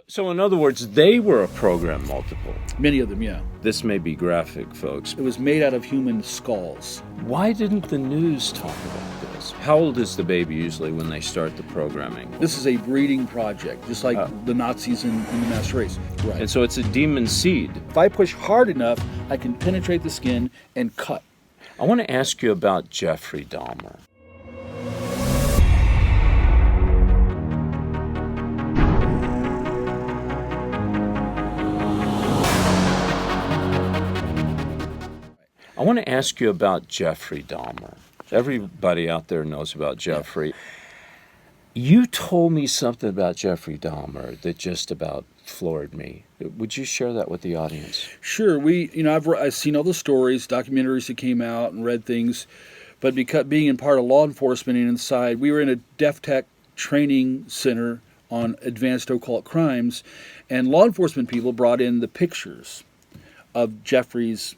So in other words, they were a program multiple. Many of them, yeah. This may be graphic, folks. It was made out of human skulls. Why didn't the news talk about this? How old is the baby usually when they start the programming? This is a breeding project, just like the Nazis in the mass race. Right. And so it's a demon seed. If I push hard enough, I can penetrate the skin and cut. I want to ask you about Jeffrey Dahmer. I want to ask you about Jeffrey Dahmer. Everybody out there knows about Jeffrey. You told me something about Jeffrey Dahmer that just about floored me. Would you share that with the audience? Sure. I've seen all the stories, documentaries that came out, and read things. But because being in part of law enforcement and inside, we were in a Def Tech training center on advanced occult crimes, and law enforcement people brought in the pictures of Jeffrey's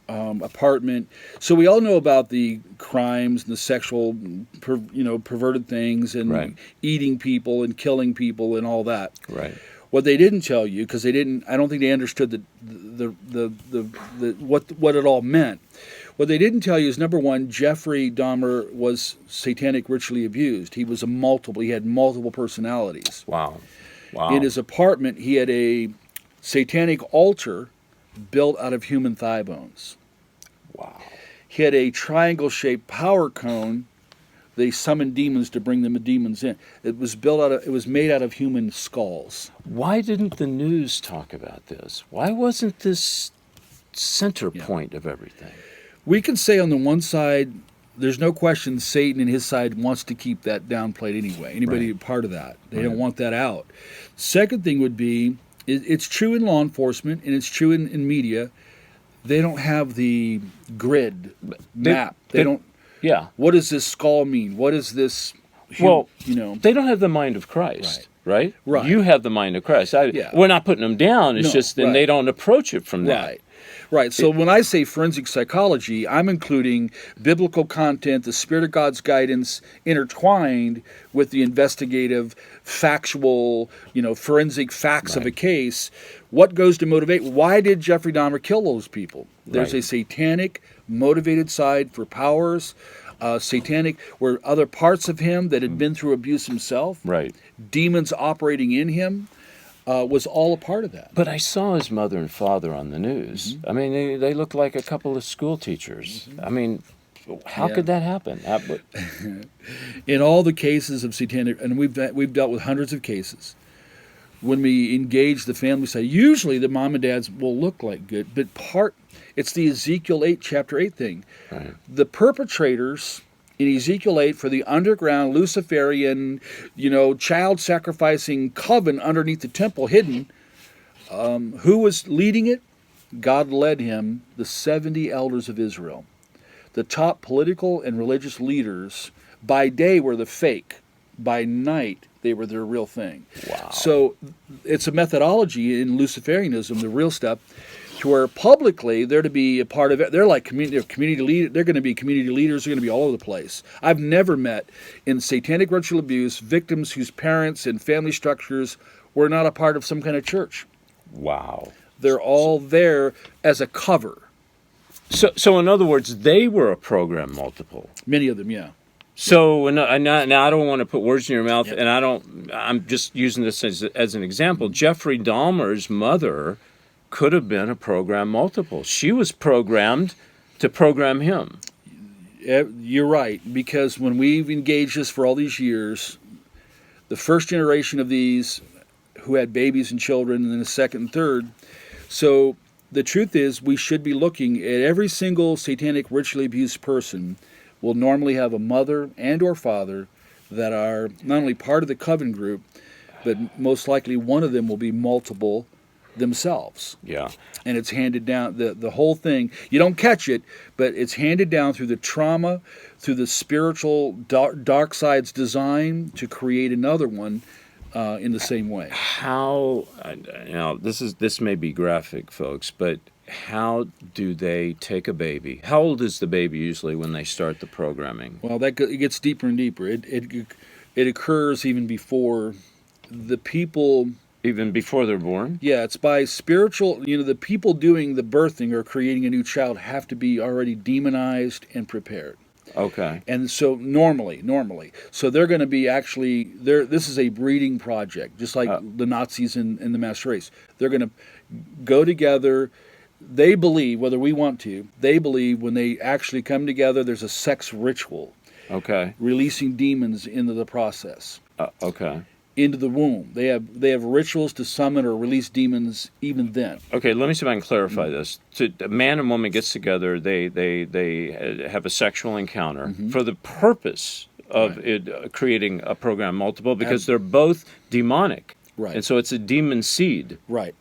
apartment. So we all know about the crimes and the sexual, perverted things and eating people and killing people and all that. Right. What they didn't tell you, because I don't think they understood what it all meant. What they didn't tell you is, number one, Jeffrey Dahmer was satanic ritually abused. He was he had multiple personalities. Wow. In his apartment, he had a satanic altar built out of human thigh bones. Wow. He had a triangle-shaped power cone. They summoned demons to bring the demons in. It was made out of human skulls. Why didn't the news talk about this? Why wasn't this center point of everything? We can say on the one side, there's no question Satan and his side wants to keep that downplayed anyway. Anybody part of that. They don't want that out. Second thing would be, it's true in law enforcement and it's true in media. They don't have the grid map. They don't. Yeah. What does this skull mean? What is this? They don't have the mind of Christ, right? Right. You have the mind of Christ. We're not putting them down. It's just then they don't approach it from that. Right. So when I say forensic psychology, I'm including biblical content, the Spirit of God's guidance, intertwined with the investigative, factual, forensic facts of a case. What goes to motivate? Why did Jeffrey Dahmer kill those people? There's a satanic, motivated side for powers, satanic, where other parts of him that had been through abuse himself, demons operating in him, was all a part of that. But I saw his mother and father on the news. Mm-hmm. I mean, they look like a couple of school teachers. Mm-hmm. I mean, how could that happen? In all the cases of satanic, and we've dealt with hundreds of cases, when we engage the family side, usually the mom and dads will look like good, but it's the Ezekiel 8, chapter 8 thing. Right. The perpetrators in Ezekiel 8 for the underground Luciferian, child-sacrificing coven underneath the temple hidden, who was leading it? God led him, the 70 elders of Israel. The top political and religious leaders, by day, were the fake. By night, they were their real thing. Wow. So it's a methodology in Luciferianism, the real stuff, to where publicly they're to be a part of it. They're like community leader. They're going to be community leaders. They're going to be all over the place. I've never met in satanic ritual abuse victims whose parents and family structures were not a part of some kind of church. Wow. They're all there as a cover. So in other words, they were a program multiple. Many of them, yeah. So now I don't want to put words in your mouth, and I'm just using this as an example. Jeffrey Dahmer's mother could have been a program multiple. She was programmed to program him. You're right, because when we've engaged this for all these years, the first generation of these who had babies and children, and then the second and third. So the truth is, we should be looking at every single satanic ritually abused person will normally have a mother and or father that are not only part of the coven group, but most likely one of them will be multiple themselves. Yeah. And it's handed down, the whole thing, you don't catch it, but it's handed down through the trauma, through the spiritual dark side's design to create another one in the same way. How, this may be graphic, folks, but how do they take a baby? How old is the baby usually when they start the programming? Well, it gets deeper and deeper. It occurs even before the people. Even before they're born? Yeah, it's by spiritual, the people doing the birthing or creating a new child have to be already demonized and prepared. Okay. And so normally, so they're going to be actually there. This is a breeding project, just like the Nazis in the mass race. They're going to go together. They believe, whether we want to, they believe when they actually come together, there's a sex ritual, Okay. releasing demons into the process, Okay. into the womb. They have rituals to summon or release demons even then. Okay, let me see if I can clarify this. A man and woman gets together. They have a sexual encounter for the purpose of creating a program multiple because they're both demonic. Right. And so it's a demon seed. Right.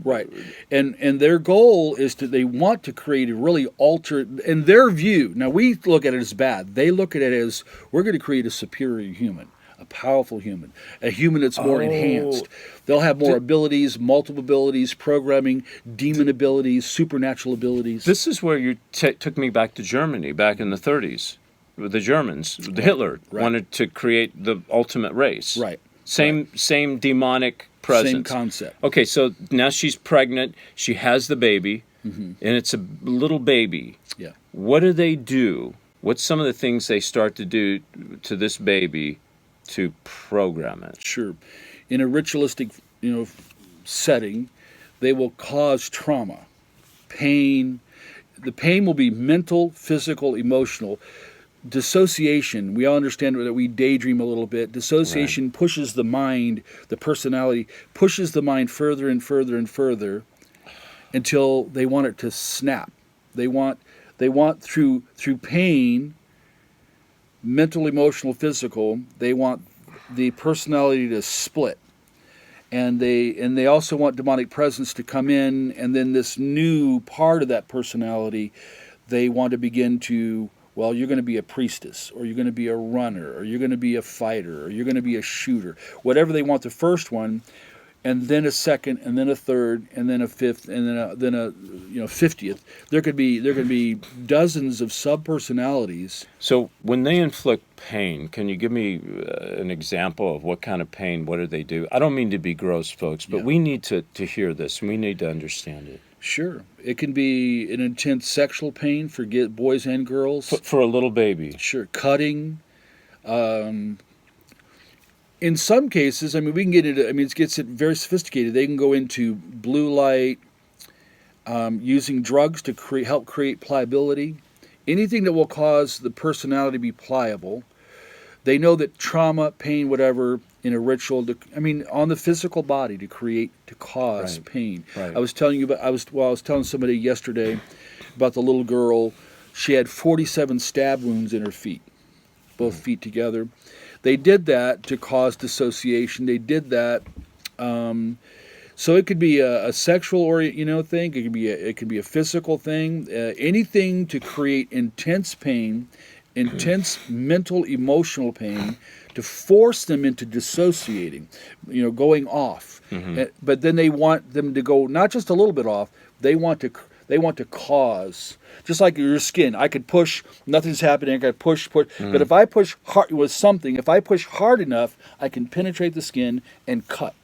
Right. And their goal is they want to create a really altered, in their view. Now we look at it as bad. They look at it as we're going to create a superior human, a powerful human, a human that's more enhanced. They'll have more abilities, multiple abilities, programming, demon abilities, supernatural abilities. This is where you took me back to Germany back in the 30s. The Germans, Hitler wanted to create the ultimate race. Right. Same demonic presence. Same concept. Okay, so now she's pregnant. She has the baby, and it's a little baby. Yeah. What do they do? What's some of the things they start to do to this baby to program it? Sure. In a ritualistic, setting, they will cause trauma, pain. The pain will be mental, physical, emotional. Dissociation, we all understand that we daydream a little bit. Dissociation pushes the mind, the personality, pushes the mind further and further and further until they want it to snap. They want through pain, mental, emotional, physical, they want the personality to split. And they also want demonic presence to come in, and then this new part of that personality, they want to begin to, well, you're going to be a priestess, or you're going to be a runner, or you're going to be a fighter, or you're going to be a shooter. Whatever they want the first one, and then a second, and then a third, and then a fifth, and then a 50th. There could be dozens of sub-personalities. So when they inflict pain, can you give me an example of what kind of pain? What do they do? I don't mean to be gross, folks, but we need to hear this. We need to understand it. Sure. It can be an intense sexual pain for boys and girls. For a little baby. Sure. Cutting. In some cases, we can get into, it gets very sophisticated. They can go into blue light, using drugs to help create pliability. Anything that will cause the personality to be pliable. They know that trauma, pain, whatever, in a ritual, on the physical body to cause pain. Right. I was telling somebody yesterday about the little girl. She had 47 stab wounds in her feet, both feet together. They did that to cause dissociation. They did that, so it could be a sexual thing. It could be a physical thing. Anything to create intense pain, intense mental, emotional pain, to force them into dissociating, going off. But then they want them to go not just a little bit off. They want to cause. Just like your skin, I could push, nothing's happening. I could push. But if I push hard with something, if I push hard enough, I can penetrate the skin and cut.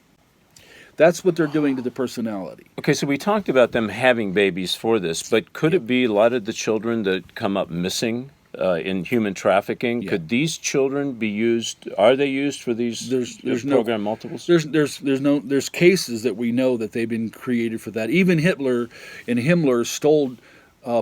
That's what they're doing to the personality. Okay, so we talked about them having babies for this, but could it be a lot of the children that come up missing in human trafficking? Yeah. Could these children be used? Are they used for these program multiples? There's cases that we know that they've been created for that. Even Hitler and Himmler stole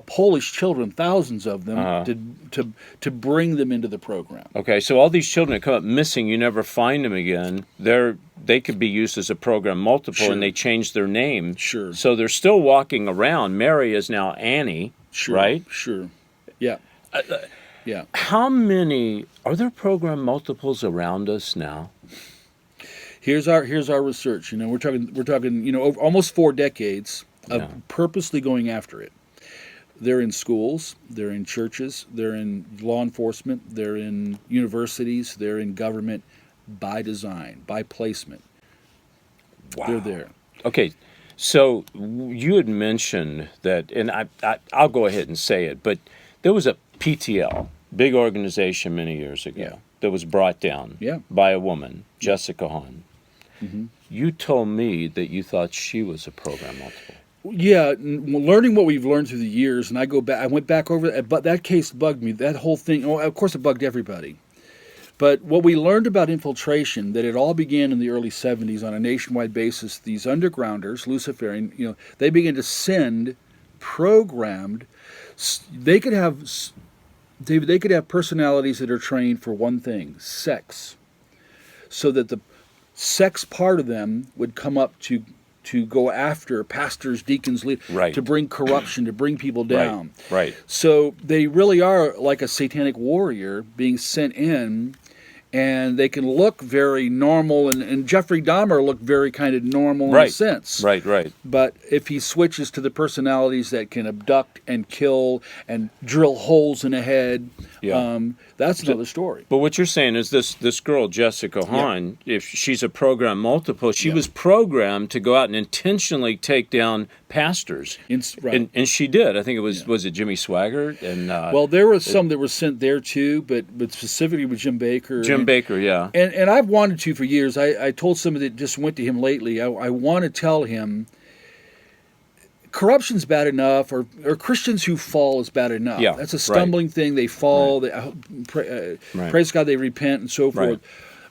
Polish children, thousands of them, to bring them into the program. Okay, so all these children that come up missing, you never find them again. They could be used as a program multiple, and they change their name. Sure. So they're still walking around. Mary is now Annie, right? Sure. Yeah. Yeah. How many are there program multiples around us now? Here's our research. We're talking over almost 4 decades of purposely going after it. They're in schools, they're in churches, they're in law enforcement, they're in universities, they're in government by design, by placement. Wow. They're there. Okay, so you had mentioned that, and I'll go ahead and say it, but there was a PTL, big organization many years ago, that was brought down by a woman, Jessica Hahn. You told me that you thought she was a program multiple. Yeah, learning what we've learned through the years, and I went back over that, but that case bugged me. That whole thing, oh, of course it bugged everybody. But what we learned about infiltration, that it all began in the early 70s on a nationwide basis. These undergrounders, Luciferian, they began to send programmed. They could have, David, they could have personalities that are trained for one thing, sex, so that the sex part of them would come up to go after pastors, deacons, Right. to bring corruption, to bring people down. Right. So they really are like a satanic warrior being sent in, and they can look very normal, and Jeffrey Dahmer looked very kind of normal in a sense. Right. But if he switches to the personalities that can abduct and kill and drill holes in a head, that's another story. But what you're saying is this girl, Jessica Hahn, if she's a program multiple, she was programmed to go out and intentionally take down pastors. Right. And she did. I think it was it Jimmy Swaggart? And well, there were some that were sent there too, but specifically with Jim Baker. Baker, yeah. And I've wanted to for years. I told somebody that just went to him lately, I want to tell him corruption's bad enough, or Christians who fall is bad enough. Yeah, that's a stumbling thing. They fall. Praise God, they repent and so forth. Right.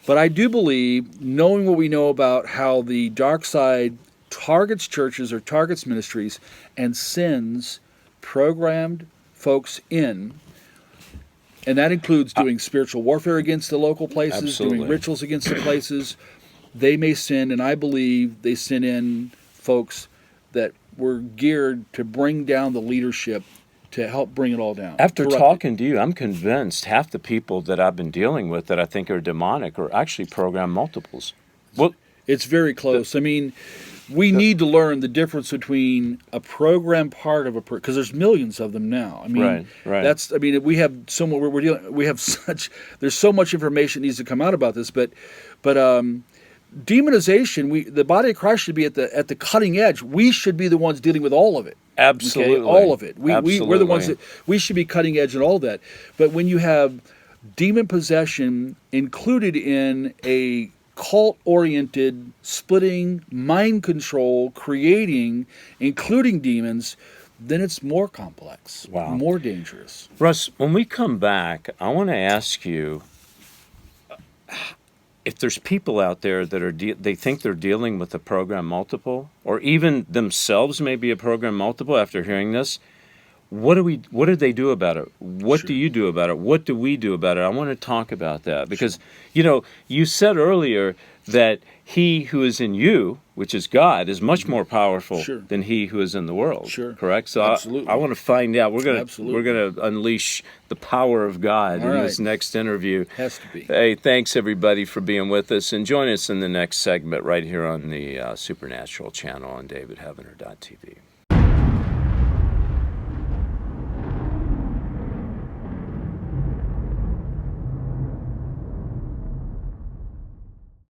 But I do believe, knowing what we know about how the dark side targets churches or targets ministries and sends programmed folks in, and that includes doing spiritual warfare against the local places, Absolutely. doing rituals against the places. They may send, and I believe they send in folks that were geared to bring down the leadership to help bring it all down. After talking to you, I'm convinced half the people that I've been dealing with that I think are demonic are actually program multiples. Well, it's very close. I mean, we need to learn the difference between a program part of because there's millions of them now. I mean, right. That's. I mean, we have we're dealing. We have there's so much information that needs to come out about this, but demonization. The body of Christ should be at the cutting edge. We should be the ones dealing with all of it. Absolutely, okay? All of it. We're the ones that we should be cutting edge in all that. But when you have demon possession included in a cult-oriented, splitting, mind control, creating, including demons, then it's more complex, more dangerous. Russ, when we come back, I want to ask you if there's people out there that they think they're dealing with a program multiple, or even themselves may be a program multiple after hearing this. What do they do about it? What do you do about it? What do we do about it? I want to talk about that because, you said earlier that he who is in you, which is God, is much more powerful than he who is in the world. Correct? So I want to find out. We're going to unleash the power of God in this next interview. Has to be. Hey, thanks everybody for being with us, and join us in the next segment right here on the Supernatural channel on davidheavener.tv.